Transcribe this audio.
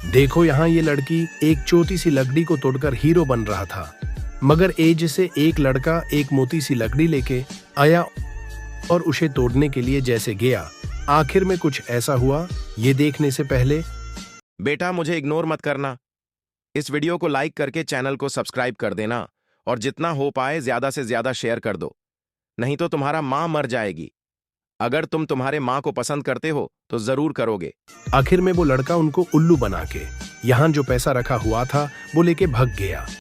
देखो यहाँ ये लड़की एक छोटी सी लकड़ी को तोड़कर हीरो बन रहा था, मगर एज से एक लड़का एक मोटी सी लकड़ी लेके आया और उसे तोड़ने के लिए जैसे गया, आखिर में कुछ ऐसा हुआ। ये देखने से पहले बेटा, मुझे इग्नोर मत करना। इस वीडियो को लाइक करके चैनल को सब्सक्राइब कर देना और जितना हो पाए ज्यादा से ज्यादा शेयर कर दो, नहीं तो तुम्हारा माँ मर जाएगी। अगर तुम तुम्हारे माँ को पसंद करते हो तो जरूर करोगे। आखिर में वो लड़का उनको उल्लू बना के यहाँ जो पैसा रखा हुआ था वो लेके भाग गया।